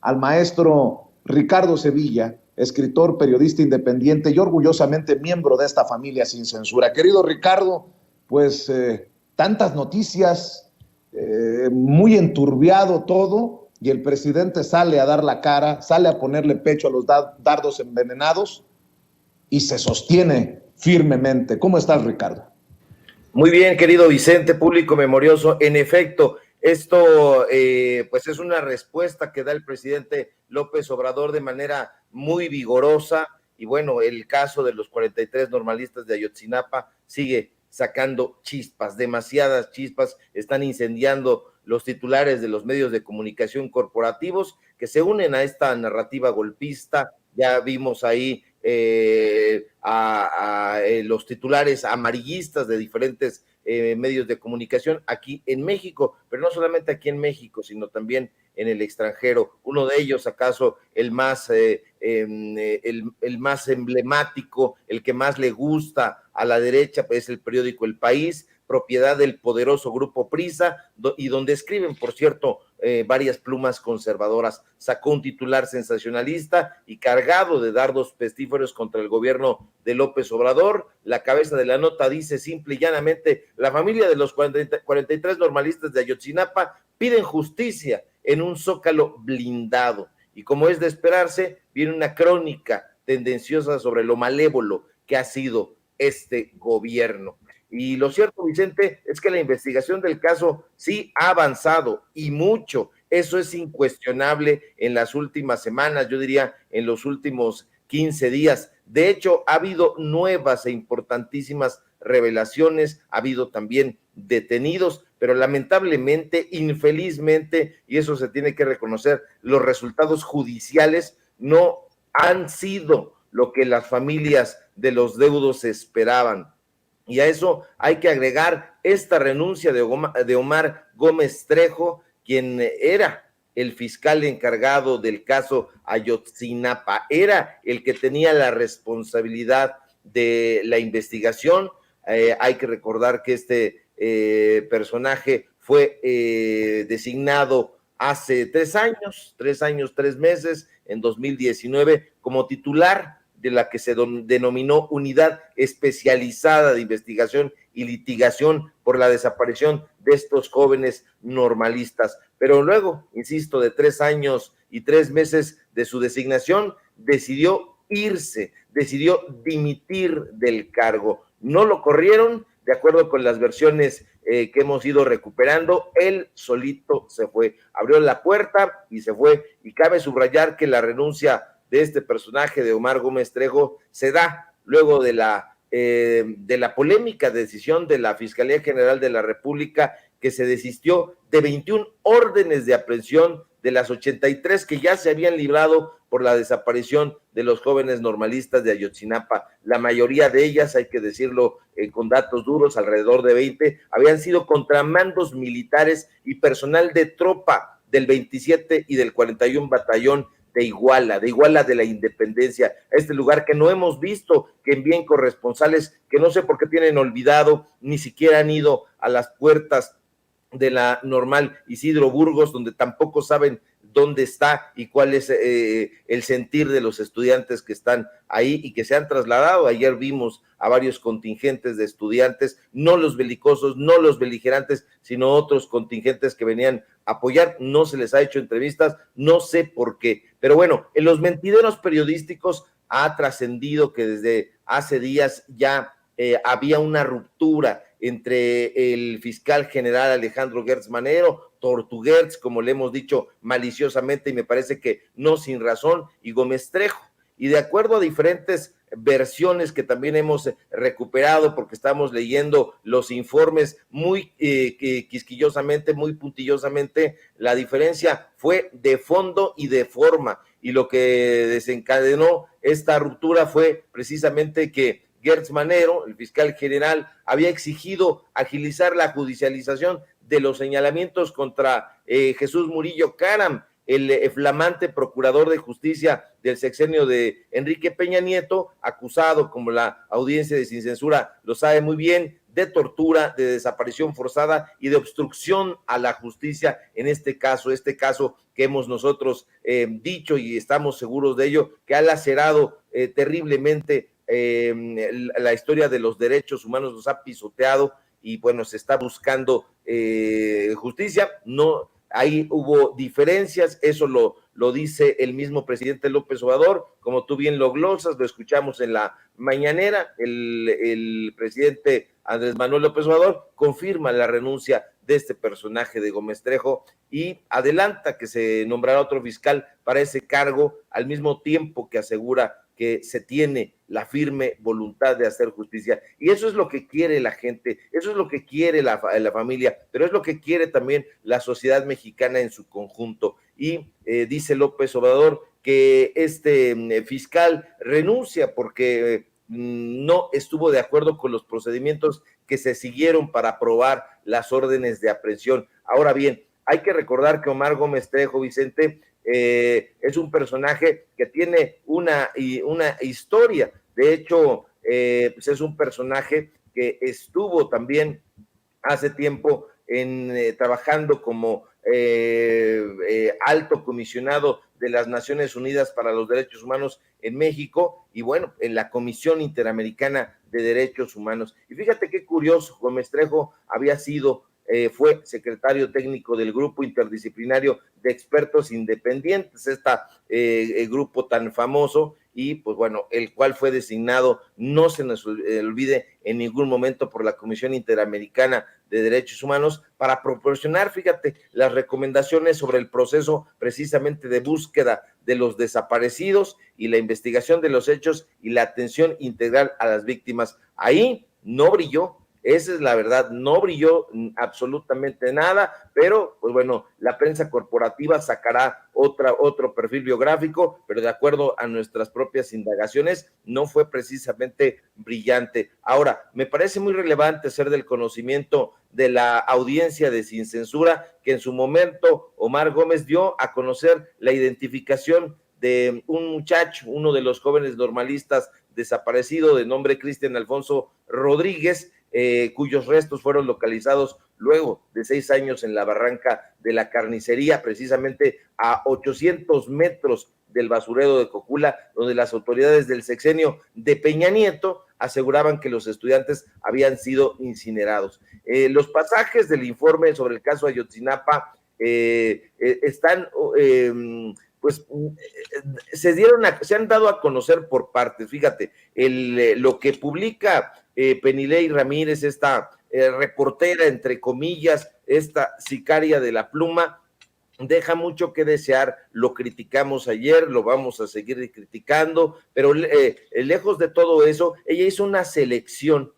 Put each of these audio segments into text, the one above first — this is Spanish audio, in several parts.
al maestro Ricardo Sevilla, escritor, periodista independiente y orgullosamente miembro de esta familia sin censura. Querido Ricardo, pues tantas noticias, muy enturbiado todo, y el presidente sale a dar la cara, sale a ponerle pecho a los dardos envenenados y se sostiene firmemente. ¿Cómo estás, Ricardo? Muy bien, querido Vicente, público memorioso. En efecto, esto pues es una respuesta que da el presidente López Obrador de manera muy vigorosa, y bueno, el caso de los 43 normalistas de Ayotzinapa sigue sacando chispas, demasiadas chispas, están incendiando los titulares de los medios de comunicación corporativos que se unen a esta narrativa golpista. Ya vimos ahí los titulares amarillistas de diferentes medios de comunicación aquí en México, pero no solamente aquí en México, sino también en el extranjero. Uno de ellos, acaso el más emblemático, el que más le gusta a la derecha, pues es el periódico El País, propiedad del poderoso grupo Prisa, y donde escriben, por cierto, varias plumas conservadoras. Sacó un titular sensacionalista y cargado de dardos pestíferos contra el gobierno de López Obrador. La cabeza de la nota dice simple y llanamente: la familia de los 43 normalistas de Ayotzinapa piden justicia en un zócalo blindado. Y como es de esperarse, viene una crónica tendenciosa sobre lo malévolo que ha sido este gobierno. Y lo cierto, Vicente, es que la investigación del caso sí ha avanzado, y mucho. Eso es incuestionable en las últimas semanas, yo diría en los últimos 15 días. De hecho, ha habido nuevas e importantísimas revelaciones, ha habido también detenidos, pero lamentablemente, infelizmente, y eso se tiene que reconocer, los resultados judiciales no han sido lo que las familias de los deudos esperaban. Y a eso hay que agregar esta renuncia de Omar Gómez Trejo, quien era el fiscal encargado del caso Ayotzinapa, era el que tenía la responsabilidad de la investigación. Hay que recordar que este personaje fue designado hace 3 años, 3 meses, en 2019, como titular de la que se denominó Unidad Especializada de Investigación y Litigación por la desaparición de estos jóvenes normalistas. Pero luego, insisto, de 3 años y 3 meses de su designación, decidió irse, decidió dimitir del cargo. No lo corrieron, de acuerdo con las versiones que hemos ido recuperando, él solito se fue, abrió la puerta y se fue. Y cabe subrayar que la renuncia de este personaje de Omar Gómez Trejo se da luego de la polémica decisión de la Fiscalía General de la República, que se desistió de 21 órdenes de aprehensión de las 83 que ya se habían librado por la desaparición de los jóvenes normalistas de Ayotzinapa. La mayoría de ellas, hay que decirlo con datos duros, alrededor de 20, habían sido contramandos militares y personal de tropa del 27 y del 41 Batallón de Iguala de la Independencia, a este lugar que no hemos visto que envíen corresponsales, que no sé por qué tienen olvidado, ni siquiera han ido a las puertas de la normal Isidro Burgos, donde tampoco saben dónde está y cuál es el sentir de los estudiantes que están ahí y que se han trasladado. Ayer vimos a varios contingentes de estudiantes, no los belicosos, no los beligerantes, sino otros contingentes que venían a apoyar. No se les ha hecho entrevistas, no sé por qué. Pero bueno, en los mentideros periodísticos ha trascendido que desde hace días ya había una ruptura entre el fiscal general Alejandro Gertz Manero, Tortuguerz, como le hemos dicho maliciosamente, y me parece que no sin razón, y Gómez Trejo. Y de acuerdo a diferentes versiones que también hemos recuperado, porque estamos leyendo los informes muy quisquillosamente, muy puntillosamente, la diferencia fue de fondo y de forma, y lo que desencadenó esta ruptura fue precisamente que Gertz Manero, el fiscal general, había exigido agilizar la judicialización de los señalamientos contra Jesús Murillo Caram, el flamante procurador de justicia del sexenio de Enrique Peña Nieto, acusado, como la audiencia de Sin Censura lo sabe muy bien, de tortura, de desaparición forzada y de obstrucción a la justicia en este caso que hemos nosotros dicho y estamos seguros de ello, que ha lacerado terriblemente la historia de los derechos humanos, nos ha pisoteado y bueno, se está buscando justicia. No, ahí hubo diferencias, eso lo dice el mismo presidente López Obrador, como tú bien lo glosas, lo escuchamos en la mañanera, el presidente Andrés Manuel López Obrador confirma la renuncia de este personaje de Gómez Trejo y adelanta que se nombrará otro fiscal para ese cargo, al mismo tiempo que asegura que se tiene la firme voluntad de hacer justicia. Y eso es lo que quiere la gente, eso es lo que quiere la familia, pero es lo que quiere también la sociedad mexicana en su conjunto. Y dice López Obrador que este fiscal renuncia porque no estuvo de acuerdo con los procedimientos que se siguieron para aprobar las órdenes de aprehensión. Ahora bien, hay que recordar que Omar Gómez Trejo, Vicente, es un personaje que tiene una historia. De hecho, pues es un personaje que estuvo también hace tiempo trabajando como alto comisionado de las Naciones Unidas para los Derechos Humanos en México y bueno, en la Comisión Interamericana de Derechos Humanos. Y fíjate qué curioso, Gómez Trejo fue secretario técnico del Grupo Interdisciplinario de Expertos Independientes, grupo tan famoso y pues bueno, el cual fue designado, no se nos olvide en ningún momento, por la Comisión Interamericana de Derechos Humanos para proporcionar, fíjate, las recomendaciones sobre el proceso precisamente de búsqueda de los desaparecidos y la investigación de los hechos y la atención integral a las víctimas. Ahí no brilló. Esa es la verdad, no brilló absolutamente nada, pero pues bueno, la prensa corporativa sacará otro perfil biográfico, pero de acuerdo a nuestras propias indagaciones, no fue precisamente brillante. Ahora, me parece muy relevante hacer del conocimiento de la audiencia de Sin Censura, que en su momento Omar Gómez dio a conocer la identificación de un muchacho, uno de los jóvenes normalistas desaparecido de nombre Cristian Alfonso Rodríguez, cuyos restos fueron localizados luego de 6 años en la barranca de la Carnicería, precisamente a 800 metros del basurero de Cocula, donde las autoridades del sexenio de Peña Nieto aseguraban que los estudiantes habían sido incinerados. Los pasajes del informe sobre el caso Ayotzinapa están pues se han dado a conocer por partes. Fíjate, lo que publica Penilei Ramírez, esta reportera, entre comillas, esta sicaria de la pluma, deja mucho que desear. Lo criticamos ayer, lo vamos a seguir criticando, pero lejos de todo eso, ella hizo una selección.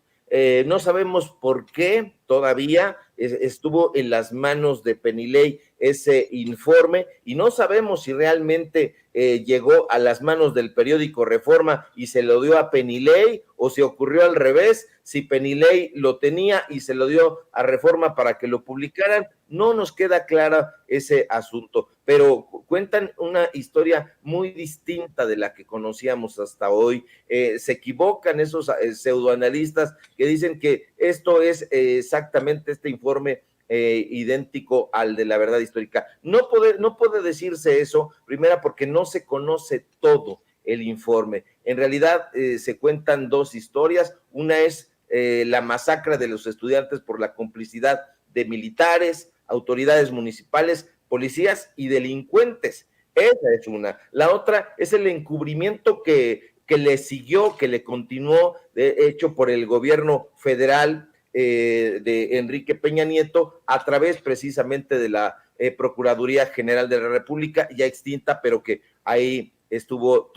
No sabemos por qué todavía estuvo en las manos de Penilei ese informe y no sabemos si realmente llegó a las manos del periódico Reforma y se lo dio a Penilei o si ocurrió al revés, si Penilei lo tenía y se lo dio a Reforma para que lo publicaran. No nos queda clara ese asunto, pero cuentan una historia muy distinta de la que conocíamos hasta hoy. Se equivocan esos pseudoanalistas que dicen que esto es exactamente este informe idéntico al de la verdad histórica. No puede decirse eso, primera porque no se conoce todo el informe. En realidad se cuentan dos historias. Una es la masacre de los estudiantes por la complicidad de militares, autoridades municipales, policías y delincuentes. Esa es una. La otra es el encubrimiento que le siguió, que le continuó, hecho por el gobierno federal de Enrique Peña Nieto, a través precisamente de la Procuraduría General de la República, ya extinta, pero que ahí estuvo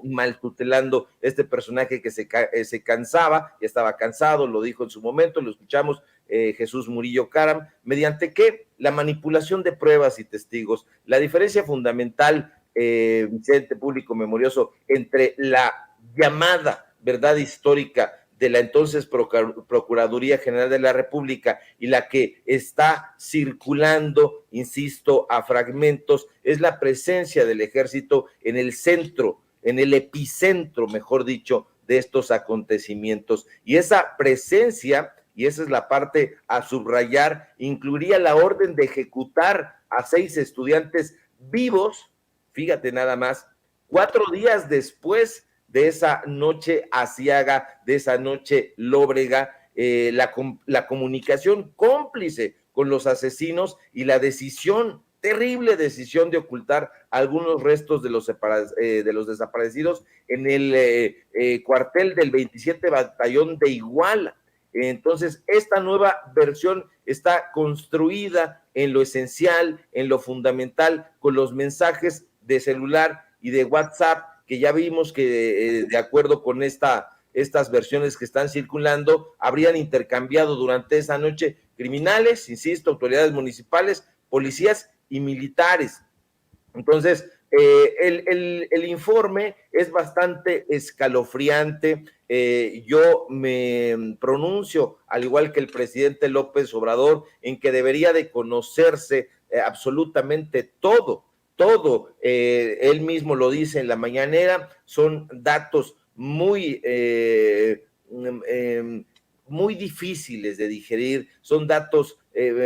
mal tutelando este personaje que se cansaba, ya estaba cansado, lo dijo en su momento, lo escuchamos, Jesús Murillo Caram, mediante que la manipulación de pruebas y testigos. La diferencia fundamental, Vicente, público memorioso, entre la llamada verdad histórica de la entonces Procuraduría General de la República y la que está circulando, insisto, a fragmentos, es la presencia del ejército en el centro, en el epicentro, mejor dicho, de estos acontecimientos. Y esa presencia y esa es la parte a subrayar, incluiría la orden de ejecutar a 6 estudiantes vivos, fíjate nada más, 4 días después de esa noche aciaga, de esa noche lóbrega, la comunicación cómplice con los asesinos y la decisión, terrible decisión de ocultar algunos restos de los desaparecidos en el cuartel del 27 Batallón de Iguala. Entonces, esta nueva versión está construida en lo esencial, en lo fundamental, con los mensajes de celular y de WhatsApp, que ya vimos que de acuerdo con estas versiones que están circulando, habrían intercambiado durante esa noche criminales, insisto, autoridades municipales, policías y militares. Entonces, el informe es bastante escalofriante. Yo me pronuncio, al igual que el presidente López Obrador, en que debería de conocerse absolutamente todo. Él mismo lo dice en la mañanera, son datos muy muy difíciles de digerir, son datos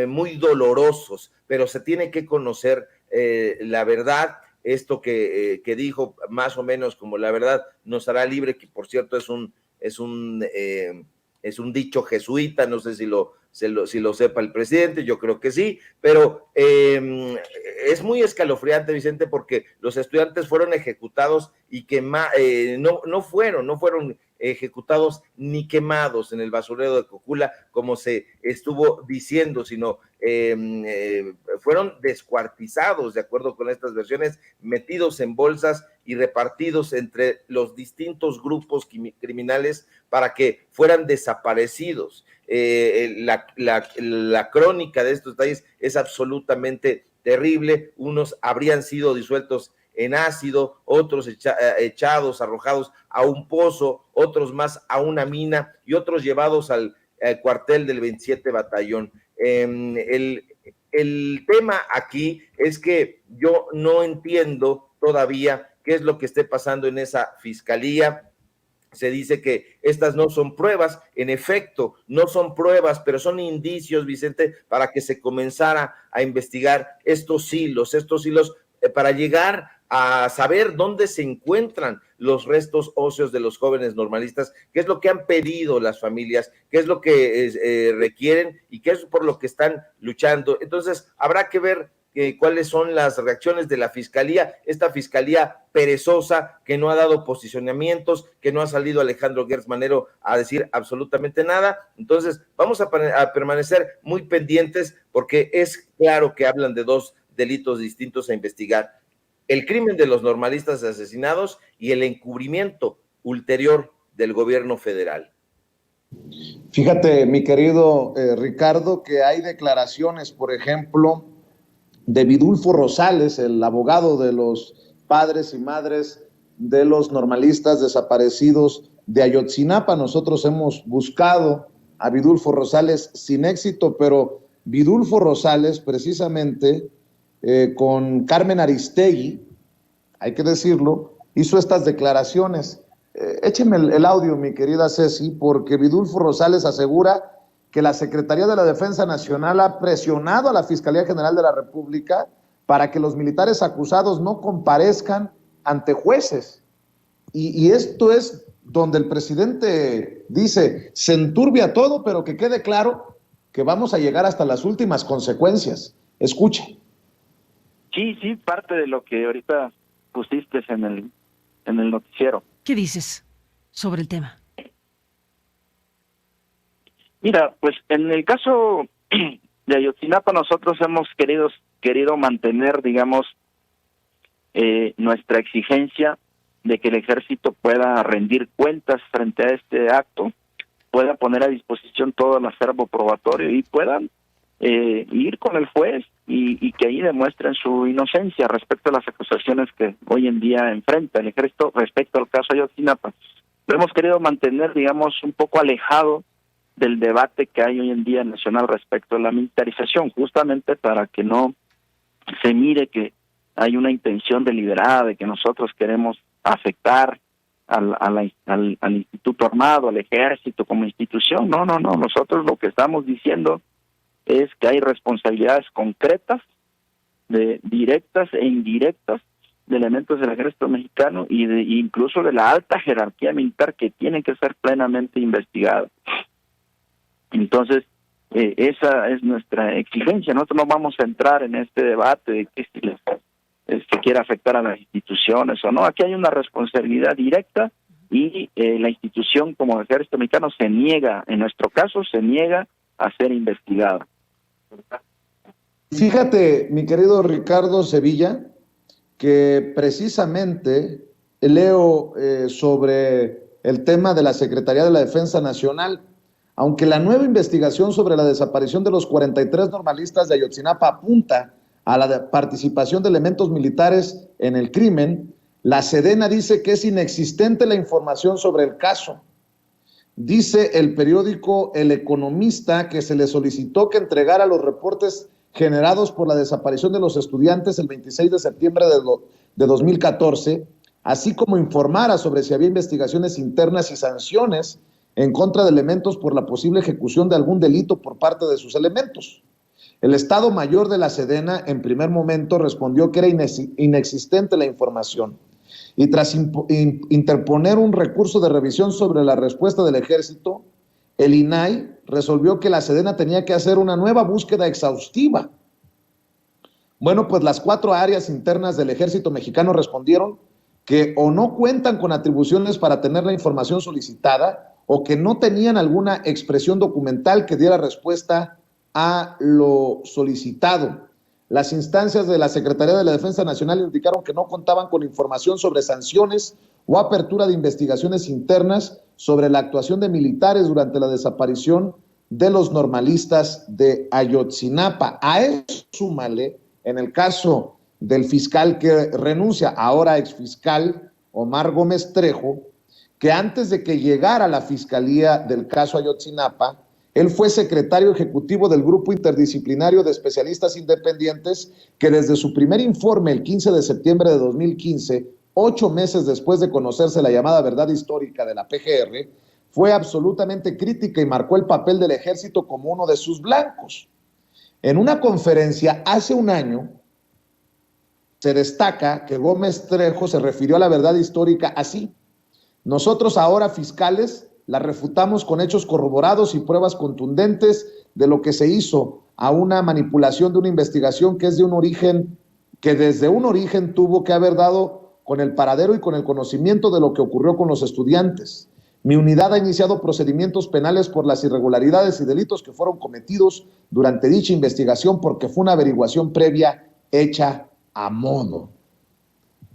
muy dolorosos, pero se tiene que conocer la verdad. Esto que dijo más o menos como la verdad nos hará libre, que por cierto es un dicho jesuita, no sé si lo sepa el presidente, yo creo que sí, pero es muy escalofriante, Vicente, porque los estudiantes fueron ejecutados y no fueron ejecutados ni quemados en el basurero de Cocula, como se estuvo diciendo, sino fueron descuartizados, de acuerdo con estas versiones, metidos en bolsas y repartidos entre los distintos grupos criminales para que fueran desaparecidos. La crónica de estos detalles es absolutamente terrible. Unos habrían sido disueltos en ácido, otros echados, arrojados a un pozo, otros más a una mina y otros llevados al cuartel del 27 Batallón. El tema aquí es que yo no entiendo todavía qué es lo que esté pasando en esa fiscalía. Se dice que estas no son pruebas, en efecto, no son pruebas, pero son indicios, Vicente, para que se comenzara a investigar estos hilos para llegar a saber dónde se encuentran los restos óseos de los jóvenes normalistas, qué es lo que han pedido las familias, qué es lo que requieren y qué es por lo que están luchando. Entonces, habrá que ver cuáles son las reacciones de la fiscalía, esta fiscalía perezosa que no ha dado posicionamientos, que no ha salido Alejandro Gertz Manero a decir absolutamente nada. Entonces vamos a permanecer muy pendientes, porque es claro que hablan de dos delitos distintos a investigar: el crimen de los normalistas asesinados y el encubrimiento ulterior del gobierno federal. Fíjate, mi querido Ricardo, que hay declaraciones, por ejemplo, de Vidulfo Rosales, el abogado de los padres y madres de los normalistas desaparecidos de Ayotzinapa. Nosotros hemos buscado a Vidulfo Rosales sin éxito, pero Vidulfo Rosales, precisamente, con Carmen Aristegui, hay que decirlo, hizo estas declaraciones. Écheme el audio, mi querida Ceci, porque Vidulfo Rosales asegura que la Secretaría de la Defensa Nacional ha presionado a la Fiscalía General de la República para que los militares acusados no comparezcan ante jueces. Y esto es donde el presidente dice, se enturbia todo, pero que quede claro que vamos a llegar hasta las últimas consecuencias. Escuche. Sí, parte de lo que ahorita pusiste en el noticiero. ¿Qué dices sobre el tema? Mira, pues en el caso de Ayotzinapa nosotros hemos querido mantener, digamos, nuestra exigencia de que el ejército pueda rendir cuentas frente a este acto, pueda poner a disposición todo el acervo probatorio y puedan ir con el juez y que ahí demuestren su inocencia respecto a las acusaciones que hoy en día enfrenta el ejército respecto al caso Ayotzinapa. Lo hemos querido mantener, digamos, un poco alejado del debate que hay hoy en día nacional respecto a la militarización, justamente para que no se mire que hay una intención deliberada de que nosotros queremos afectar al Instituto Armado, al Ejército como institución. No. Nosotros lo que estamos diciendo es que hay responsabilidades concretas, directas e indirectas, de elementos del Ejército Mexicano incluso de la alta jerarquía militar, que tienen que ser plenamente investigadas. Entonces, esa es nuestra exigencia. Nosotros no vamos a entrar en este debate de que si se quiere afectar a las instituciones o no. Aquí hay una responsabilidad directa y la institución como Ejército Mexicano se niega, en nuestro caso, se niega a ser investigada. Fíjate, mi querido Ricardo Sevilla, que precisamente leo sobre el tema de la Secretaría de la Defensa Nacional. Aunque la nueva investigación sobre la desaparición de los 43 normalistas de Ayotzinapa apunta a la participación de elementos militares en el crimen, la Sedena dice que es inexistente la información sobre el caso. Dice el periódico El Economista que se le solicitó que entregara los reportes generados por la desaparición de los estudiantes el 26 de septiembre de 2014, así como informara sobre si había investigaciones internas y sanciones en contra de elementos por la posible ejecución de algún delito por parte de sus elementos. El Estado Mayor de la Sedena, en primer momento, respondió que era inexistente la información, y tras interponer un recurso de revisión sobre la respuesta del Ejército, el INAI resolvió que la Sedena tenía que hacer una nueva búsqueda exhaustiva. Bueno, pues las 4 áreas internas del Ejército Mexicano respondieron que o no cuentan con atribuciones para tener la información solicitada, o que no tenían alguna expresión documental que diera respuesta a lo solicitado. Las instancias de la Secretaría de la Defensa Nacional indicaron que no contaban con información sobre sanciones o apertura de investigaciones internas sobre la actuación de militares durante la desaparición de los normalistas de Ayotzinapa. A eso súmale, en el caso del fiscal que renuncia, ahora exfiscal Omar Gómez Trejo, que antes de que llegara a la fiscalía del caso Ayotzinapa, él fue secretario ejecutivo del Grupo Interdisciplinario de Especialistas Independientes, que desde su primer informe el 15 de septiembre de 2015, 8 meses después de conocerse la llamada verdad histórica de la PGR, fue absolutamente crítica y marcó el papel del Ejército como uno de sus blancos. En una conferencia hace un año, se destaca que Gómez Trejo se refirió a la verdad histórica así: nosotros ahora, fiscales, la refutamos con hechos corroborados y pruebas contundentes de lo que se hizo a una manipulación de una investigación que desde un origen tuvo que haber dado con el paradero y con el conocimiento de lo que ocurrió con los estudiantes. Mi unidad ha iniciado procedimientos penales por las irregularidades y delitos que fueron cometidos durante dicha investigación, porque fue una averiguación previa hecha a modo.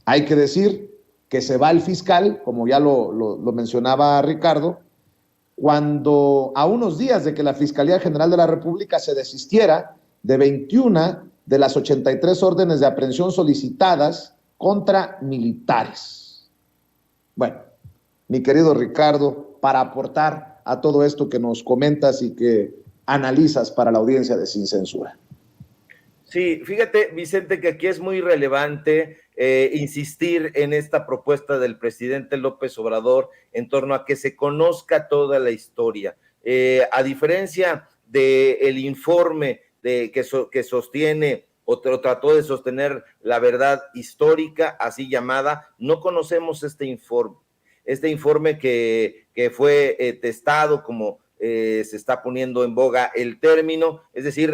Hay que decir que se va el fiscal, como ya lo mencionaba Ricardo, cuando a unos días de que la Fiscalía General de la República se desistiera de 21 de las 83 órdenes de aprehensión solicitadas contra militares. Bueno, mi querido Ricardo, para aportar a todo esto que nos comentas y que analizas para la audiencia de Sin Censura. Sí, fíjate, Vicente, que aquí es muy relevante insistir en esta propuesta del presidente López Obrador en torno a que se conozca toda la historia. A diferencia del informe que sostiene o trató de sostener la verdad histórica, así llamada, no conocemos este informe. Este informe que fue testado, como se está poniendo en boga el término, es decir,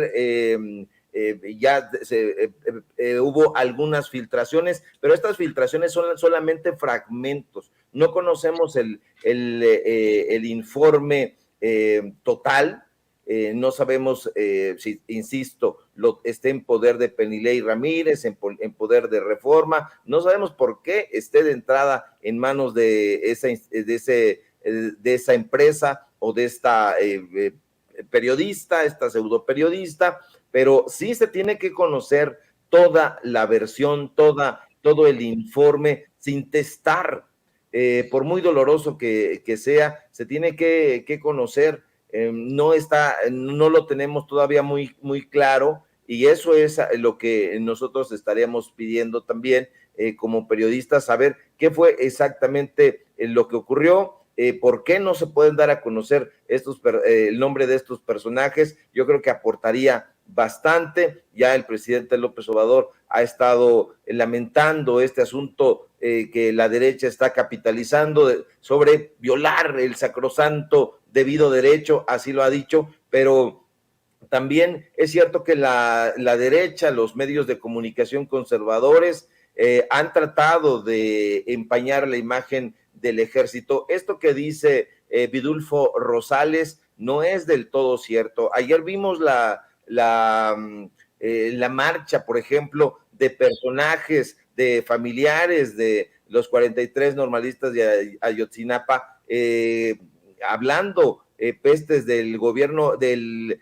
hubo algunas filtraciones, pero estas filtraciones son solamente fragmentos. No conocemos el informe total. No sabemos si, insisto, esté en poder de Penilei Ramírez, en poder de Reforma. No sabemos por qué esté de entrada en manos de esa empresa o de esta periodista, esta pseudo periodista, pero sí se tiene que conocer toda la versión, todo el informe sin testar, por muy doloroso que sea, se tiene que conocer. No lo tenemos todavía muy, muy claro, y eso es lo que nosotros estaríamos pidiendo también como periodistas, saber qué fue exactamente lo que ocurrió. ¿Por qué no se pueden dar a conocer el nombre de estos personajes? Yo creo que aportaría bastante. Ya el presidente López Obrador ha estado lamentando este asunto que la derecha está capitalizando sobre violar el sacrosanto debido derecho, así lo ha dicho, pero también es cierto que la derecha, los medios de comunicación conservadores, han tratado de empañar la imagen del ejército. Esto que dice Vidulfo Rosales no es del todo cierto. Ayer vimos la marcha, por ejemplo, de personajes, de familiares de los 43 normalistas de Ayotzinapa, hablando pestes del gobierno, del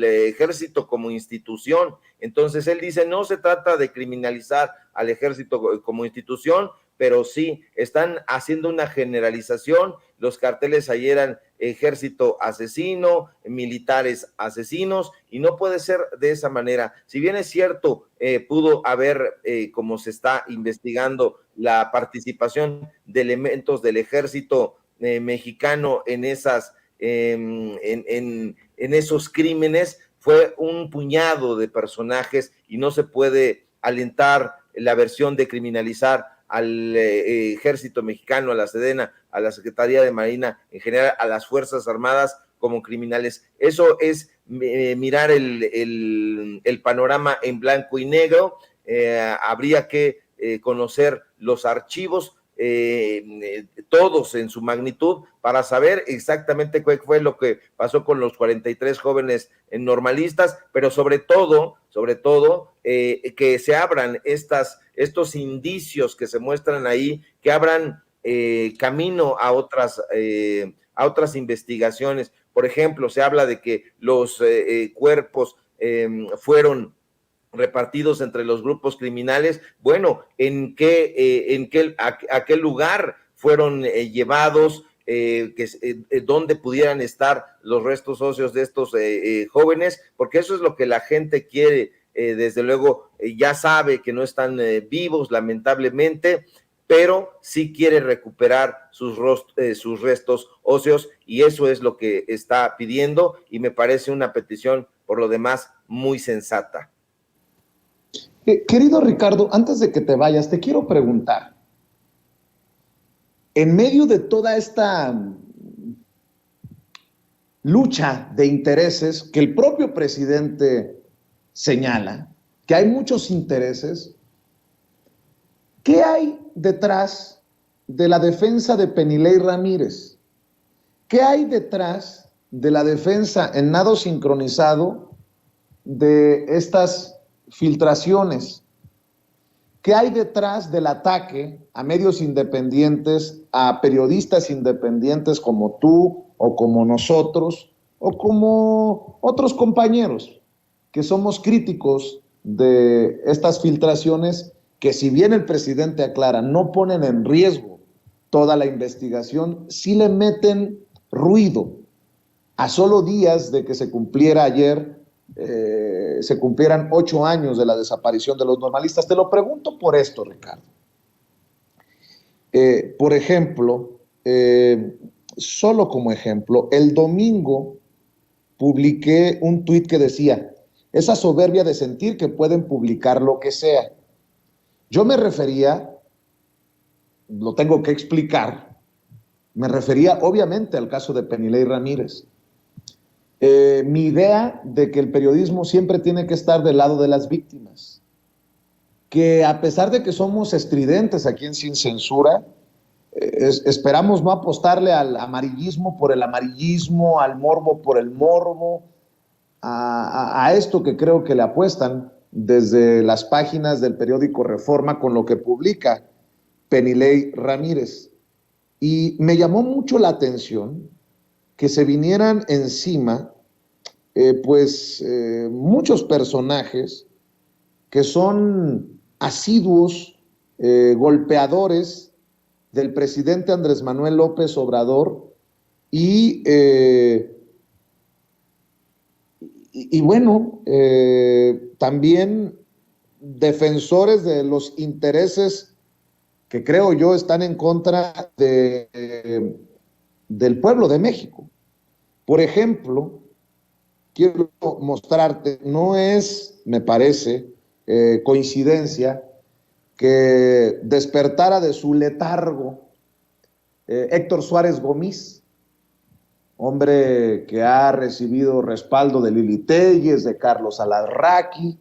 ejército como institución. Entonces él dice, no se trata de criminalizar al ejército como institución, pero sí están haciendo una generalización. Los carteles ayer eran ejército asesino, militares asesinos, y no puede ser de esa manera. Si bien es cierto, pudo haber, como se está investigando, la participación de elementos del ejército mexicano en esas en esos crímenes, fue un puñado de personajes y no se puede alentar la versión de criminalizar al ejército mexicano, a la Sedena, a la Secretaría de Marina, en general a las Fuerzas Armadas como criminales. Eso es mirar el panorama en blanco y negro. Habría que conocer los archivos, todos en su magnitud, para saber exactamente qué fue lo que pasó con los 43 jóvenes normalistas, pero sobre todo, que se abran estos indicios que se muestran ahí, que abran camino a otras investigaciones. Por ejemplo, se habla de que los cuerpos fueron repartidos entre los grupos criminales. Bueno, a qué lugar fueron llevados, dónde pudieran estar los restos óseos de estos jóvenes, porque eso es lo que la gente quiere. Desde luego, ya sabe que no están vivos, lamentablemente, pero sí quiere recuperar sus restos óseos, y eso es lo que está pidiendo, y me parece una petición, por lo demás, muy sensata. Querido Ricardo, antes de que te vayas, te quiero preguntar, en medio de toda esta lucha de intereses que el propio presidente señala, que hay muchos intereses, ¿qué hay detrás de la defensa de Penilei Ramírez? ¿Qué hay detrás de la defensa en nado sincronizado de estas filtraciones? ¿Qué hay detrás del ataque a medios independientes, a periodistas independientes como tú o como nosotros o como otros compañeros que somos críticos de estas filtraciones que, si bien el presidente aclara, no ponen en riesgo toda la investigación, sí le meten ruido? A solo días de que se cumpliera ayer, se cumplieran 8 años de la desaparición de los normalistas. Te lo pregunto por esto, Ricardo. Por ejemplo, solo como ejemplo, el domingo publiqué un tuit que decía: esa soberbia de sentir que pueden publicar lo que sea. Yo me refería, lo tengo que explicar, me refería obviamente al caso de Penilei Ramírez. Mi idea de que el periodismo siempre tiene que estar del lado de las víctimas, que a pesar de que somos estridentes aquí en Sin Censura, esperamos no apostarle al amarillismo por el amarillismo, al morbo por el morbo, a esto que creo que le apuestan desde las páginas del periódico Reforma con lo que publica Penilei Ramírez. Y me llamó mucho la atención que se vinieran encima muchos personajes que son asiduos golpeadores del presidente Andrés Manuel López Obrador y también defensores de los intereses que creo yo están en contra del pueblo de México. Por ejemplo, quiero mostrarte, no es, me parece, coincidencia que despertara de su letargo Héctor Suárez Gómez, hombre que ha recibido respaldo de Lili Téllez, de Carlos Alarraqui,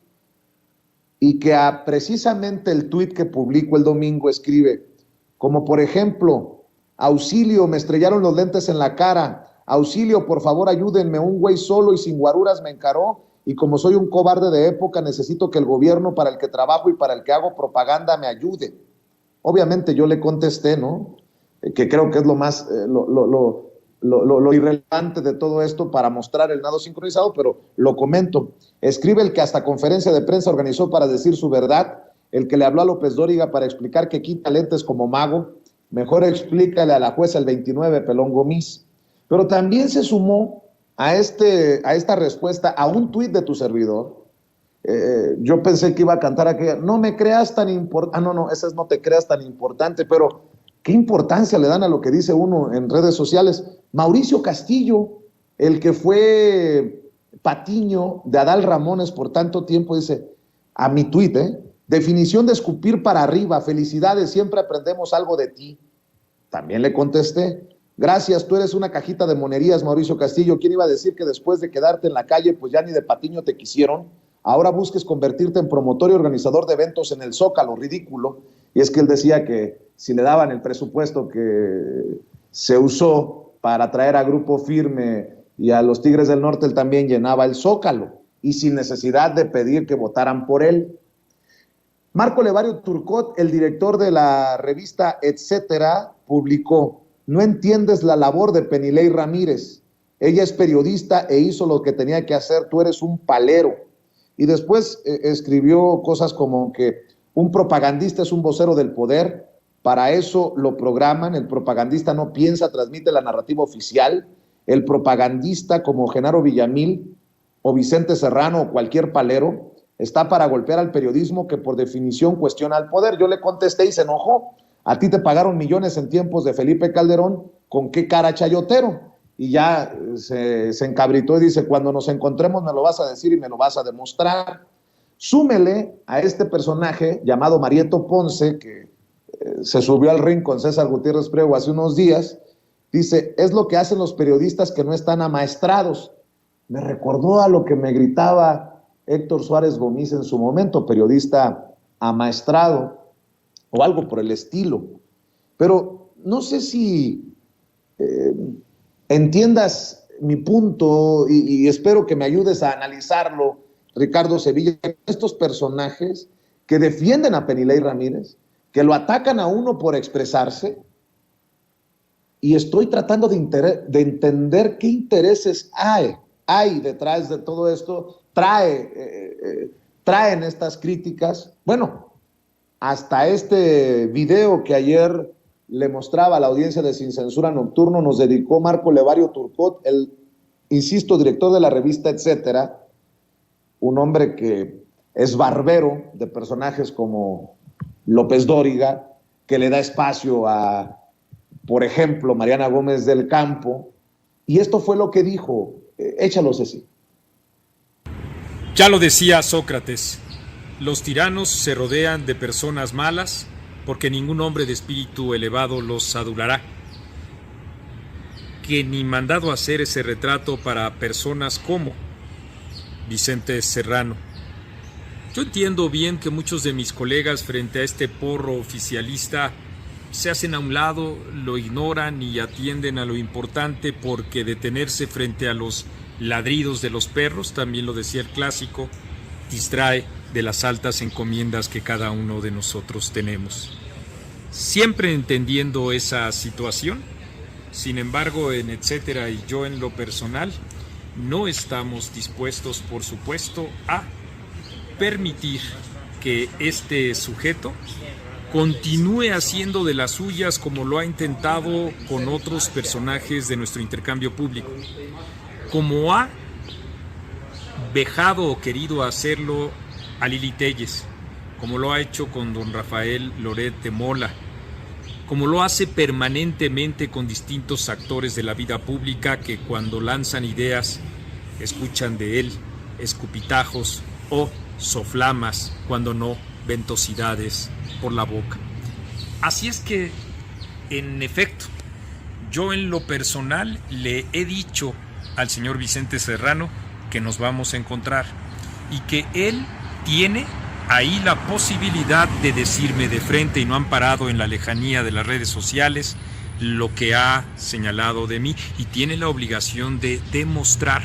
y que precisamente el tuit que publicó el domingo escribe, como por ejemplo, auxilio, me estrellaron los lentes en la cara, auxilio, por favor ayúdenme, un güey solo y sin guaruras me encaró, y como soy un cobarde de época, necesito que el gobierno para el que trabajo y para el que hago propaganda me ayude. Obviamente yo le contesté, ¿no? Que creo que es lo más, lo irrelevante de todo esto para mostrar el nado sincronizado, pero lo comento. Escribe el que hasta conferencia de prensa organizó para decir su verdad, el que le habló a López Dóriga para explicar que quita lentes como mago, mejor explícale a la jueza el 29, Pelón Gómez. Pero también se sumó a esta respuesta a un tuit de tu servidor. Yo pensé que iba a cantar aquella, no me creas tan importante, no, esa es no te creas tan importante, pero ¿qué importancia le dan a lo que dice uno en redes sociales? Mauricio Castillo, el que fue patiño de Adal Ramones por tanto tiempo, dice, a mi tuit, definición de escupir para arriba, felicidades, siempre aprendemos algo de ti. También le contesté, gracias, tú eres una cajita de monerías, Mauricio Castillo. ¿Quién iba a decir que después de quedarte en la calle, pues ya ni de patiño te quisieron? Ahora busques convertirte en promotor y organizador de eventos en el Zócalo, ridículo. Y es que él decía que si le daban el presupuesto que se usó para traer a Grupo Firme y a los Tigres del Norte, él también llenaba el Zócalo, y sin necesidad de pedir que votaran por él. Marco Levario Turcot, el director de la revista Etcétera, publicó, no entiendes la labor de Penilei Ramírez, ella es periodista e hizo lo que tenía que hacer, tú eres un palero. Y después escribió cosas como que un propagandista es un vocero del poder, para eso lo programan, el propagandista no piensa, transmite la narrativa oficial, el propagandista como Genaro Villamil o Vicente Serrano o cualquier palero está para golpear al periodismo que por definición cuestiona al poder. Yo le contesté y se enojó, a ti te pagaron millones en tiempos de Felipe Calderón, ¿con qué cara chayotero? Y ya se encabritó y dice, cuando nos encontremos me lo vas a decir y me lo vas a demostrar. Súmele a este personaje llamado Marieto Ponce, que se subió al ring con César Gutiérrez Priego hace unos días, dice, es lo que hacen los periodistas que no están amaestrados. Me recordó a lo que me gritaba Héctor Suárez Gómez en su momento, periodista amaestrado, o algo por el estilo. Pero no sé si entiendas mi punto y espero que me ayudes a analizarlo, Ricardo Sevilla, estos personajes que defienden a Penilei Ramírez, que lo atacan a uno por expresarse, y estoy tratando de entender qué intereses hay detrás de todo esto, traen estas críticas. Bueno, hasta este video que ayer le mostraba a la audiencia de Sin Censura Nocturno nos dedicó Marco Levario Turcot, el, insisto, director de la revista Etcétera, un hombre que es barbero de personajes como López Dóriga, que le da espacio a, por ejemplo, Mariana Gómez del Campo, y esto fue lo que dijo. Échalo, Ceci. Ya lo decía Sócrates, los tiranos se rodean de personas malas porque ningún hombre de espíritu elevado los adulará. Que ni mandado a hacer ese retrato para personas como Vicente Serrano. Yo entiendo bien que muchos de mis colegas frente a este porro oficialista se hacen a un lado, lo ignoran y atienden a lo importante porque detenerse frente a los ladridos de los perros, también lo decía el clásico, distrae de las altas encomiendas que cada uno de nosotros tenemos. Siempre entendiendo esa situación, sin embargo, en Etcétera y yo en lo personal, no estamos dispuestos, por supuesto, a permitir que este sujeto continúe haciendo de las suyas como lo ha intentado con otros personajes de nuestro intercambio público, como ha vejado o querido hacerlo a Lili Téllez, como lo ha hecho con don Rafael Loret de Mola, como lo hace permanentemente con distintos actores de la vida pública que cuando lanzan ideas escuchan de él escupitajos o soflamas, cuando no ventosidades por la boca. Así es que, en efecto, yo en lo personal le he dicho al señor Vicente Serrano que nos vamos a encontrar y que él tiene ahí la posibilidad de decirme de frente y no amparado en la lejanía de las redes sociales lo que ha señalado de mí, y tiene la obligación de demostrar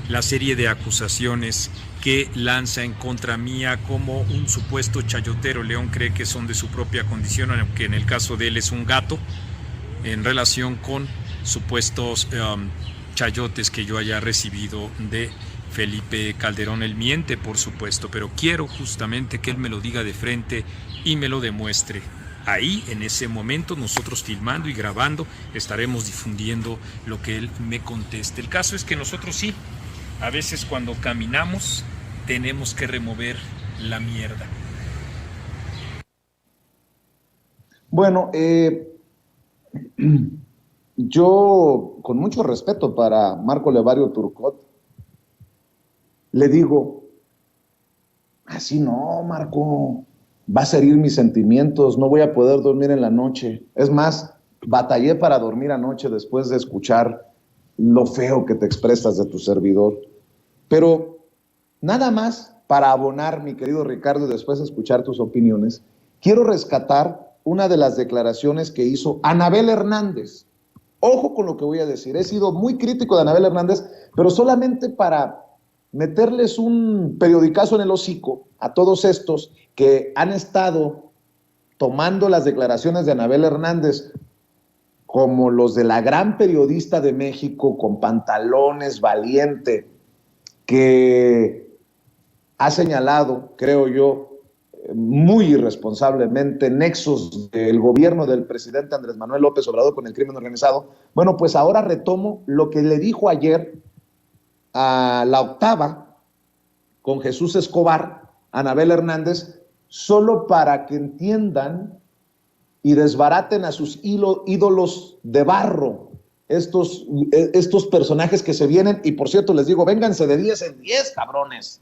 la serie de acusaciones que lanza en contra mía como un supuesto chayotero. León cree que son de su propia condición, aunque en el caso de él es un gato, en relación con supuestos chayotes que yo haya recibido de Felipe Calderón. Él miente, por supuesto, pero quiero justamente que él me lo diga de frente y me lo demuestre. Ahí, en ese momento, nosotros filmando y grabando, estaremos difundiendo lo que él me conteste. El caso es que nosotros sí, a veces cuando caminamos, tenemos que remover la mierda. Bueno, yo, con mucho respeto para Marco Levario Turcot, le digo, así no, Marco, vas a herir mis sentimientos, no voy a poder dormir en la noche. Es más, batallé para dormir anoche después de escuchar lo feo que te expresas de tu servidor. Pero nada más para abonar, mi querido Ricardo, y después de escuchar tus opiniones, quiero rescatar una de las declaraciones que hizo Anabel Hernández. Ojo con lo que voy a decir, he sido muy crítico de Anabel Hernández, pero solamente para meterles un periodicazo en el hocico a todos estos que han estado tomando las declaraciones de Anabel Hernández como los de la gran periodista de México con pantalones, valiente, que ha señalado, creo yo, muy irresponsablemente, nexos del gobierno del presidente Andrés Manuel López Obrador con el crimen organizado. Bueno, pues ahora retomo lo que le dijo ayer a La Octava con Jesús Escobar, Anabel Hernández, solo para que entiendan y desbaraten a sus ídolos de barro, estos personajes que se vienen. Y por cierto, les digo, vénganse de 10 en 10, cabrones.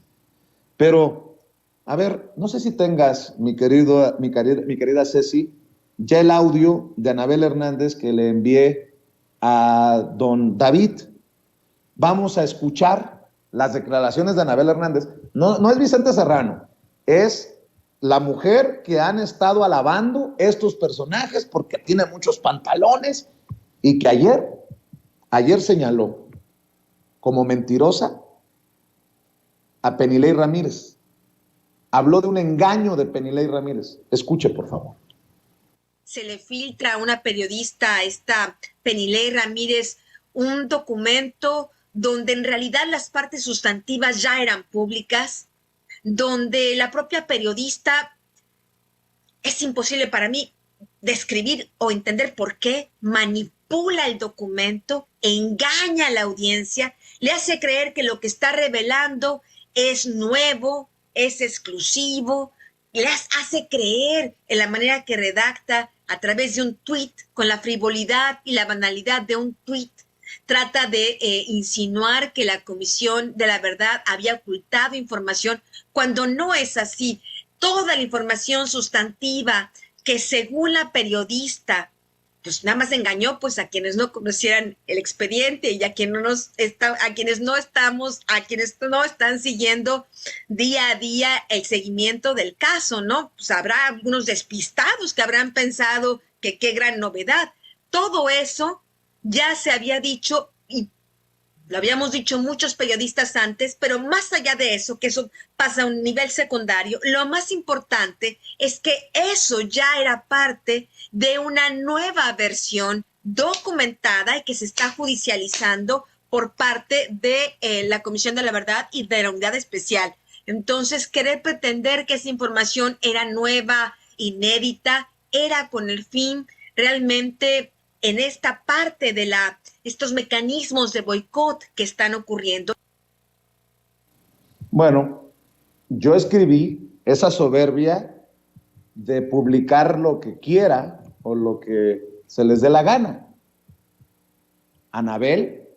Pero, a ver, no sé si tengas, mi querida Ceci, ya el audio de Anabel Hernández que le envié a don David. Vamos a escuchar las declaraciones de Anabel Hernández. No es Vicente Serrano, es la mujer que han estado alabando estos personajes porque tiene muchos pantalones y que ayer señaló como mentirosa a Penilei Ramírez. Habló de un engaño de Penilei Ramírez. Escuche, por favor. Se le filtra a una periodista, esta Penilei Ramírez, un documento donde en realidad las partes sustantivas ya eran públicas, donde la propia periodista, es imposible para mí describir o entender por qué manipula el documento, engaña a la audiencia, le hace creer que lo que está revelando es nuevo, es exclusivo, les hace creer en la manera que redacta a través de un tuit, con la frivolidad y la banalidad de un tuit. Trata de insinuar que la Comisión de la Verdad había ocultado información cuando no es así. Toda la información sustantiva que según la periodista, pues nada más engañó pues a quienes no conocieran el expediente y a quienes no están siguiendo día a día el seguimiento del caso, ¿no? Pues habrá algunos despistados que habrán pensado que qué gran novedad. Todo eso ya se había dicho y lo habíamos dicho muchos periodistas antes, pero más allá de eso, que eso pasa a un nivel secundario, lo más importante es que eso ya era parte de una nueva versión documentada y que se está judicializando por parte de la Comisión de la Verdad y de la Unidad Especial. Entonces, querer pretender que esa información era nueva, inédita, era con el fin realmente en esta parte de estos mecanismos de boicot que están ocurriendo. Bueno, yo escribí esa soberbia de publicar lo que quiera o lo que se les dé la gana. Anabel,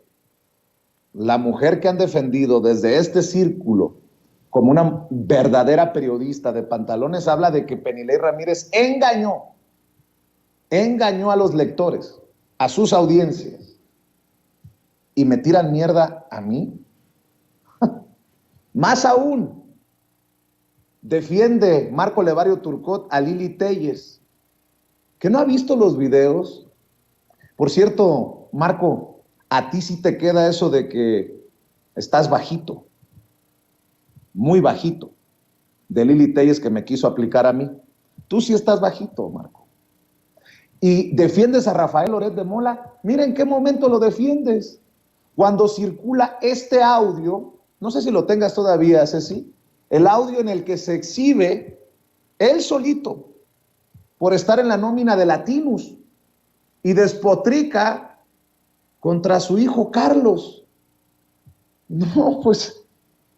la mujer que han defendido desde este círculo como una verdadera periodista de pantalones, habla de que Penilei Ramírez engañó a los lectores, a sus audiencias, y me tiran mierda a mí. Más aún, defiende Marco Levario Turcot a Lili Telles, que no ha visto los videos. Por cierto, Marco, a ti sí te queda eso de que estás bajito, muy bajito, de Lili Telles que me quiso aplicar a mí. Tú sí estás bajito, Marco. Y defiendes a Rafael Loret de Mola. Mira en qué momento lo defiendes. Cuando circula este audio, no sé si lo tengas todavía, Ceci, el audio en el que se exhibe él solito por estar en la nómina de Latinus y despotrica contra su hijo Carlos. No, pues,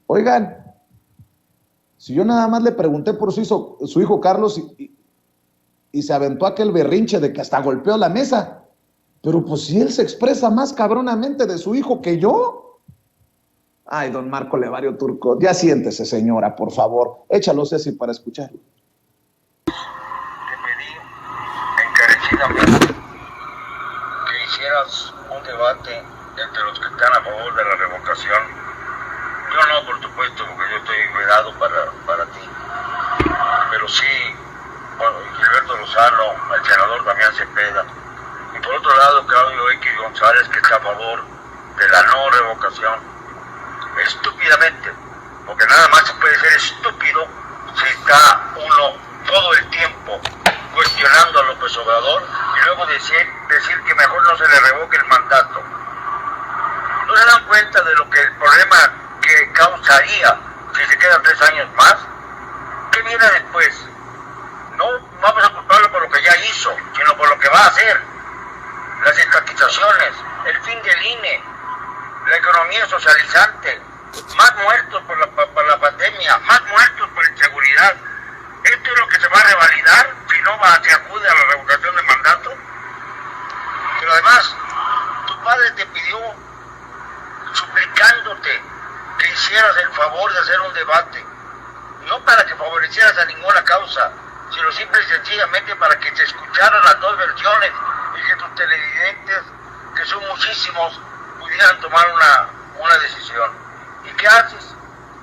oigan, si yo nada más le pregunté por su hijo Carlos y se aventó aquel berrinche de que hasta golpeó la mesa, pero pues si él se expresa más cabronamente de su hijo que yo. Ay, don Marco Levario Turcot, ya siéntese, señora, por favor. Échalo, Ceci, para escucharlo. Te pedí encarecidamente que hicieras un debate entre los que están a favor de la revocación. Yo no, por supuesto, porque yo estoy vedado para ti. Pero sí, bueno, Gilberto Lozano, el senador Damián Cepeda. Y por otro lado, Claudio X González, que está a favor de la no revocación. Estúpidamente, porque nada más se puede ser estúpido si está uno todo el tiempo cuestionando a López Obrador y luego decir que mejor no se le revoque el mandato. ¿No se dan cuenta de lo que el problema que causaría si se queda 3 años más? ¿Qué viene después? No vamos a culparlo por lo que ya hizo, sino por lo que va a hacer. Las estatizaciones, el fin del INE, la economía socializante, más muertos por la pandemia, más muertos por inseguridad. ¿Esto es lo que se va a revalidar si no se acude a la revocación del mandato? Pero además, tu padre te pidió, suplicándote, que hicieras el favor de hacer un debate, no para que favorecieras a ninguna causa, sino simple y sencillamente para que se escucharan las dos versiones y que tus televidentes, que son muchísimos, pudieran tomar una decisión. ¿Y qué haces?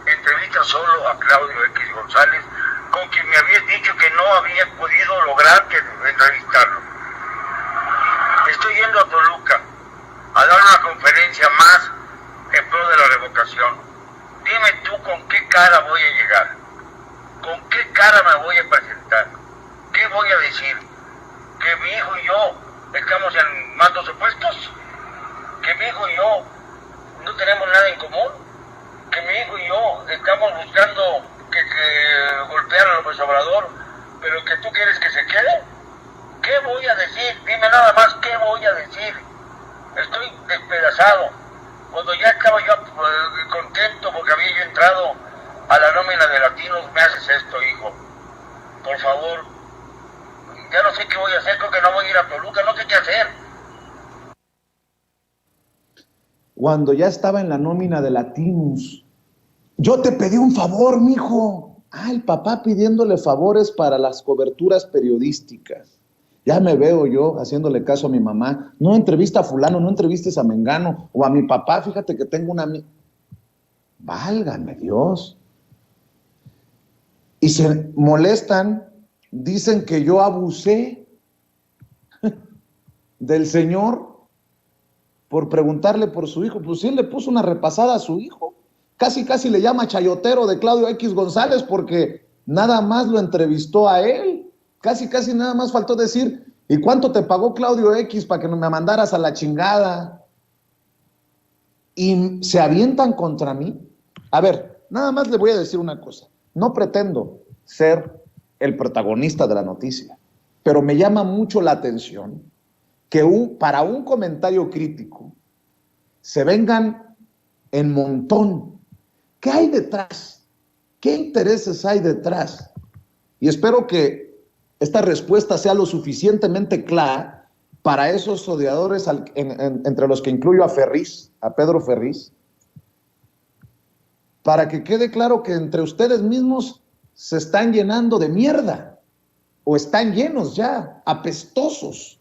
Entrevistas solo a Claudio X González, con quien me habías dicho que no había podido lograr entrevistarlo. Estoy yendo a Toluca a dar una conferencia más en pro de la revocación. Dime tú con qué cara voy a llegar, con qué cara me voy a presentar, qué voy a decir, que mi hijo y yo estamos en mandos opuestos, que mi hijo y yo no tenemos nada en común, que mi hijo y yo estamos buscando que golpear a López Obrador, pero que tú quieres que se quede. ¿Qué voy a decir? Dime nada más, ¿qué voy a decir? Estoy despedazado. Cuando ya estaba yo contento porque había yo entrado a la nómina de Latinos, me haces esto, hijo. Por favor, ya no sé qué voy a hacer, creo que no voy a ir a Toluca, no sé qué hacer. Cuando ya estaba en la nómina de Latinos, yo te pedí un favor, mijo. El papá pidiéndole favores para las coberturas periodísticas. Ya me veo yo haciéndole caso a mi mamá. No entrevista a fulano, no entrevistes a Mengano. O a mi papá, fíjate que tengo una... Válgame Dios. Y se molestan, dicen que yo abusé del señor por preguntarle por su hijo. Pues sí, le puso una repasada a su hijo. Casi le llama chayotero de Claudio X González porque nada más lo entrevistó a él. Casi nada más faltó decir, ¿y cuánto te pagó Claudio X para que no me mandaras a la chingada? Y se avientan contra mí. A ver, nada más le voy a decir una cosa. No pretendo ser el protagonista de la noticia, pero me llama mucho la atención que para un comentario crítico se vengan en montón. ¿Qué hay detrás? ¿Qué intereses hay detrás? Y espero que esta respuesta sea lo suficientemente clara para esos odiadores, entre los que incluyo a Ferriz, a Pedro Ferriz, para que quede claro que entre ustedes mismos se están llenando de mierda, o están llenos ya, apestosos.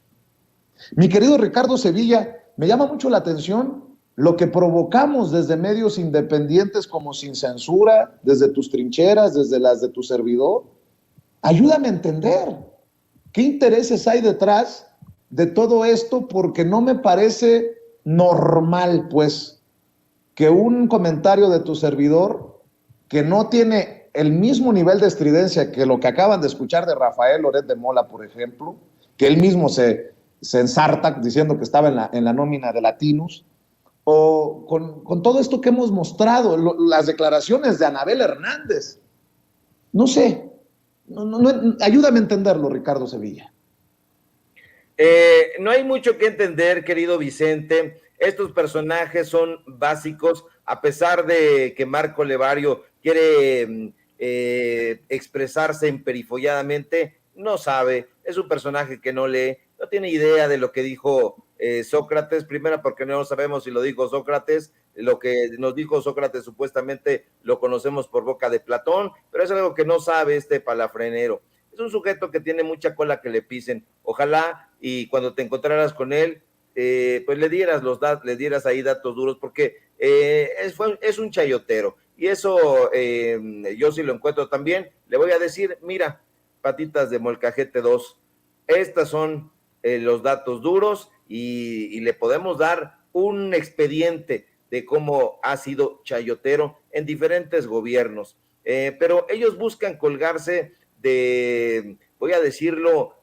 Mi querido Ricardo Sevilla, me llama mucho la atención lo que provocamos desde medios independientes como Sin Censura, desde tus trincheras, desde las de tu servidor. Ayúdame a entender qué intereses hay detrás de todo esto, porque no me parece normal, pues, que un comentario de tu servidor que no tiene el mismo nivel de estridencia que lo que acaban de escuchar de Rafael Loret de Mola, por ejemplo, que él mismo se ensarta diciendo que estaba en la nómina de Latinos, o con todo esto que hemos mostrado, las declaraciones de Anabel Hernández. No sé, ayúdame a entenderlo, Ricardo Sevilla. No hay mucho que entender, querido Vicente. Estos personajes son básicos, a pesar de que Marco Levario quiere expresarse emperifolladamente, no sabe, es un personaje que no lee, no tiene idea de lo que dijo Sócrates, primero porque no sabemos si lo dijo Sócrates, lo que nos dijo Sócrates supuestamente lo conocemos por boca de Platón, pero es algo que no sabe este palafrenero. Es un sujeto que tiene mucha cola que le pisen. Ojalá y cuando te encontraras con él, pues le dieras ahí datos duros, porque es un chayotero. Y eso yo si lo encuentro también, le voy a decir, mira, patitas de molcajete 2, estas son los datos duros y le podemos dar un expediente de cómo ha sido chayotero en diferentes gobiernos. Pero ellos buscan colgarse de, voy a decirlo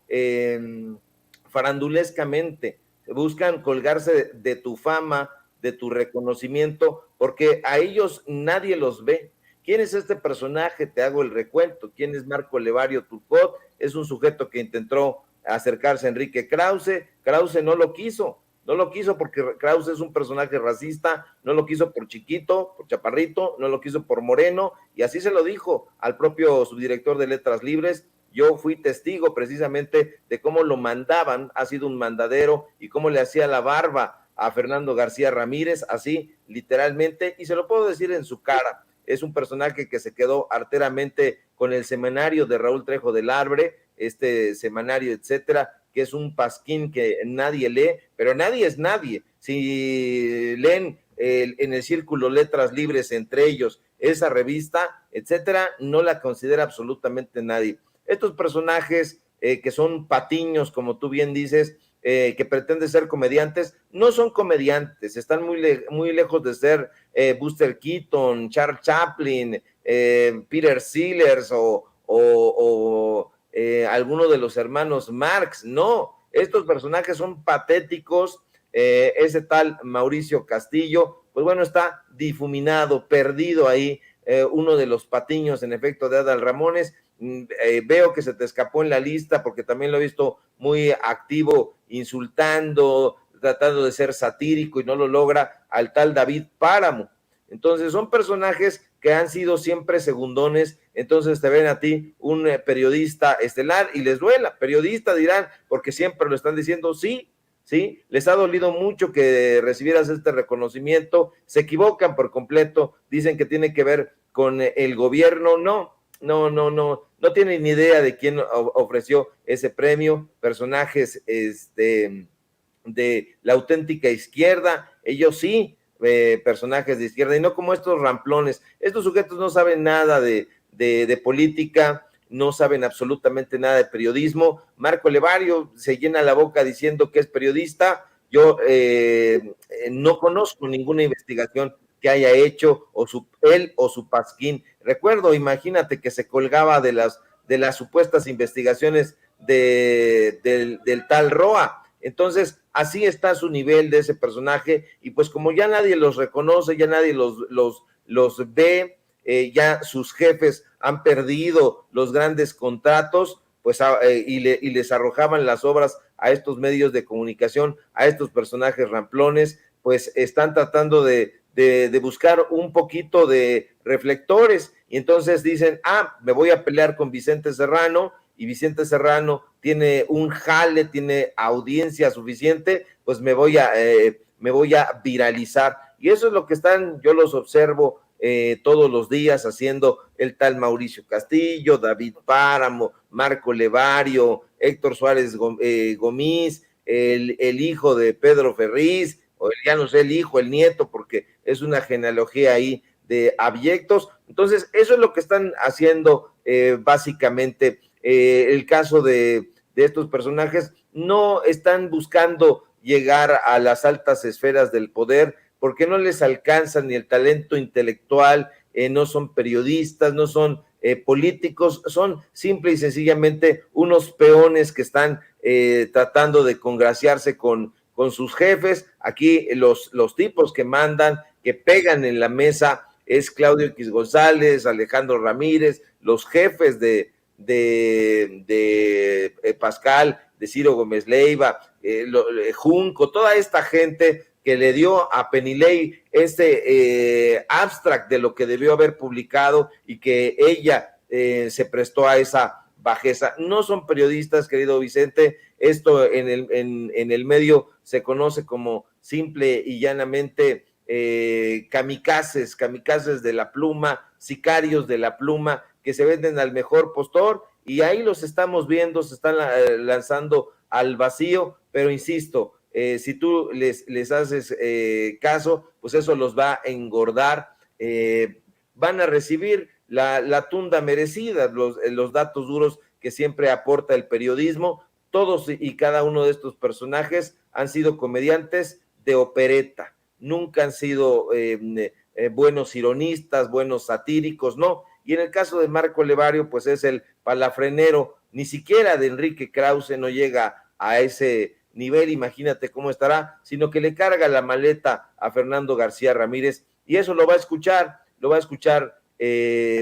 farandulescamente, buscan colgarse de tu fama, de tu reconocimiento, porque a ellos nadie los ve. ¿Quién es este personaje? Te hago el recuento. ¿Quién es Marco Levario Turcot? Es un sujeto que intentó acercarse a Enrique Krause. Krause no lo quiso porque Krause es un personaje racista, no lo quiso por chiquito, por chaparrito, no lo quiso por moreno, y así se lo dijo al propio subdirector de Letras Libres. Yo fui testigo precisamente de cómo lo mandaban, ha sido un mandadero, y cómo le hacía la barba a Fernando García Ramírez, así literalmente, y se lo puedo decir en su cara. Es un personaje que se quedó arteramente con el semanario de Raúl Trejo del Arbre, este semanario, etcétera, que es un pasquín que nadie lee, pero nadie es nadie. Si leen en el círculo Letras Libres, entre ellos esa revista, etcétera, no la considera absolutamente nadie. Estos personajes que son patiños, como tú bien dices, que pretenden ser comediantes, no son comediantes, están muy lejos de ser Buster Keaton, Charles Chaplin, Peter Sellers o alguno de los hermanos Marx. No, estos personajes son patéticos. Ese tal Mauricio Castillo, pues bueno, está difuminado, perdido ahí, uno de los patiños en efecto de Adal Ramones. Veo que se te escapó en la lista porque también lo he visto muy activo, insultando, tratando de ser satírico y no lo logra, al tal David Páramo. Entonces son personajes que han sido siempre segundones. Entonces te ven a ti un periodista estelar y les duela. Periodista dirán, porque siempre lo están diciendo. Sí, les ha dolido mucho que recibieras este reconocimiento. Se equivocan por completo, dicen que tiene que ver con el gobierno. No tienen ni idea de quién ofreció ese premio. Personajes de la auténtica izquierda, ellos sí, personajes de izquierda, y no como estos ramplones. Estos sujetos no saben nada de política, no saben absolutamente nada de periodismo. Marco Levario se llena la boca diciendo que es periodista. Yo no conozco ninguna investigación que haya hecho, él o su pasquín. Recuerdo, imagínate que se colgaba de las supuestas investigaciones del tal Roa. Entonces, así está su nivel de ese personaje, y pues como ya nadie los reconoce, ya nadie los ve, ya sus jefes han perdido los grandes contratos, pues y les arrojaban las obras a estos medios de comunicación, a estos personajes ramplones, pues están tratando de buscar un poquito de reflectores, y entonces dicen, me voy a pelear con Vicente Serrano, y Vicente Serrano tiene un jale, tiene audiencia suficiente, pues me voy a viralizar. Y eso es lo que yo los observo todos los días haciendo el tal Mauricio Castillo, David Páramo, Marco Levario, Héctor Suárez Gomis, el hijo de Pedro Ferriz, o ya no sé, el hijo, el nieto, porque es una genealogía ahí de abyectos. Entonces, eso es lo que están haciendo básicamente. El caso de estos personajes, no están buscando llegar a las altas esferas del poder, porque no les alcanza ni el talento intelectual, no son periodistas, no son políticos, son simple y sencillamente unos peones que están tratando de congraciarse con sus jefes. Aquí los tipos que mandan, que pegan en la mesa, es Claudio X González, Alejandro Ramírez, los jefes de Pascal, de Ciro Gómez Leiva, Junco, toda esta gente que le dio a Penilei abstract de lo que debió haber publicado y que ella se prestó a esa bajeza. No son periodistas, querido Vicente, esto en el medio se conoce como simple y llanamente kamikazes de la pluma, sicarios de la pluma, que se venden al mejor postor, y ahí los estamos viendo, se están lanzando al vacío, pero insisto, si tú les haces caso, pues eso los va a engordar, van a recibir la tunda merecida, los datos duros que siempre aporta el periodismo. Todos y cada uno de estos personajes han sido comediantes de opereta, nunca han sido buenos ironistas, buenos satíricos, no. Y en el caso de Marco Levario, pues es el palafrenero, ni siquiera de Enrique Krause no llega a ese nivel, imagínate cómo estará, sino que le carga la maleta a Fernando García Ramírez, y eso lo va a escuchar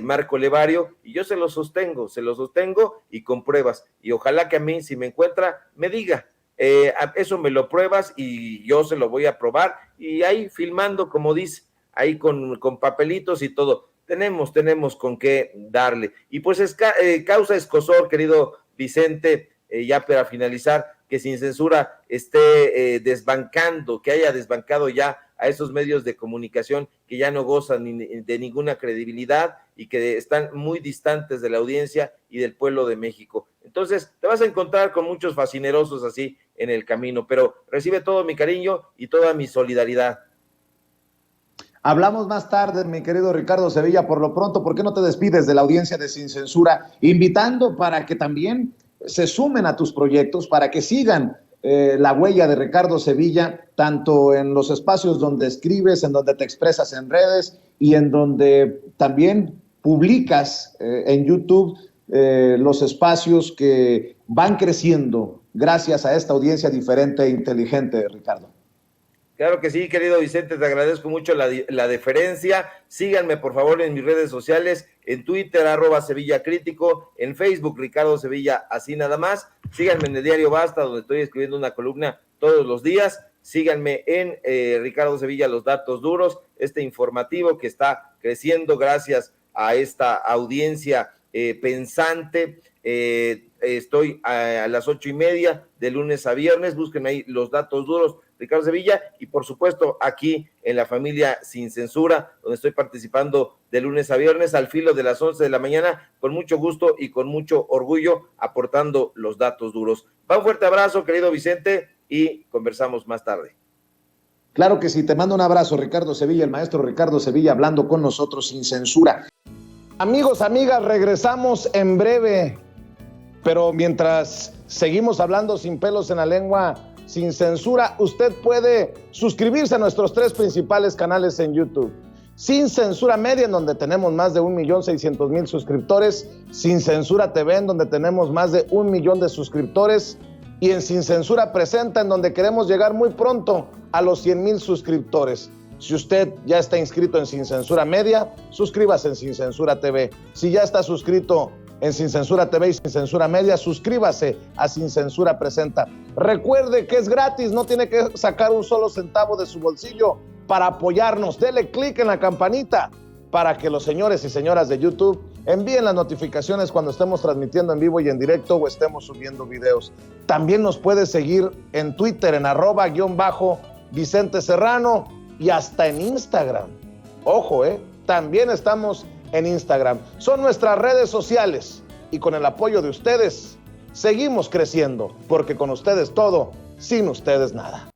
Marco Levario, y yo se lo sostengo y con pruebas, y ojalá que a mí, si me encuentra, me diga, eso me lo pruebas y yo se lo voy a probar, y ahí filmando, como dice, ahí con papelitos y todo, tenemos con qué darle. Y pues causa escozor, querido Vicente, ya para finalizar, que Sin Censura esté desbancando, que haya desbancado ya a esos medios de comunicación que ya no gozan de ninguna credibilidad y que están muy distantes de la audiencia y del pueblo de México. Entonces, te vas a encontrar con muchos fascinerosos así en el camino, pero recibe todo mi cariño y toda mi solidaridad. Hablamos más tarde, mi querido Ricardo Sevilla. Por lo pronto, ¿por qué no te despides de la audiencia de Sin Censura, invitando para que también se sumen a tus proyectos, para que sigan la huella de Ricardo Sevilla, tanto en los espacios donde escribes, en donde te expresas en redes y en donde también publicas en YouTube los espacios que van creciendo gracias a esta audiencia diferente e inteligente, Ricardo? Claro que sí, querido Vicente, te agradezco mucho la deferencia. Síganme, por favor, en mis redes sociales, en Twitter, @SevillaCrítico, en Facebook, Ricardo Sevilla, así nada más. Síganme en el diario Basta, donde estoy escribiendo una columna todos los días. Síganme en Ricardo Sevilla, Los Datos Duros, este informativo que está creciendo gracias a esta audiencia pensante. Estoy a las 8:30 de lunes a viernes. Búsquenme ahí Los Datos Duros, Ricardo Sevilla, y por supuesto aquí en la familia Sin Censura, donde estoy participando de lunes a viernes al filo de las 11 de la mañana, con mucho gusto y con mucho orgullo, aportando los datos duros. Un fuerte abrazo, querido Vicente, y conversamos más tarde. Claro que sí, te mando un abrazo, Ricardo Sevilla, el maestro Ricardo Sevilla, hablando con nosotros Sin Censura. Amigos, amigas, regresamos en breve, pero mientras seguimos hablando sin pelos en la lengua, Sin Censura, usted puede suscribirse a nuestros 3 principales canales en YouTube. Sin Censura Media, en donde tenemos más de 1,600,000 suscriptores. Sin Censura TV, en donde tenemos más de 1 millón de suscriptores. Y en Sin Censura Presenta, en donde queremos llegar muy pronto a los 100,000 suscriptores. Si usted ya está inscrito en Sin Censura Media, suscríbase en Sin Censura TV. Si ya está suscrito en Sin Censura TV y Sin Censura Media, suscríbase a Sin Censura Presenta. Recuerde que es gratis, no tiene que sacar un solo centavo de su bolsillo para apoyarnos. Dele clic en la campanita para que los señores y señoras de YouTube Envíen las notificaciones cuando estemos transmitiendo en vivo y en directo o estemos subiendo videos. También nos puedes seguir en Twitter en @Vicente Serrano y hasta en Instagram. Ojo, también estamos en Instagram. Son nuestras redes sociales y con el apoyo de ustedes seguimos creciendo, porque con ustedes todo, sin ustedes nada.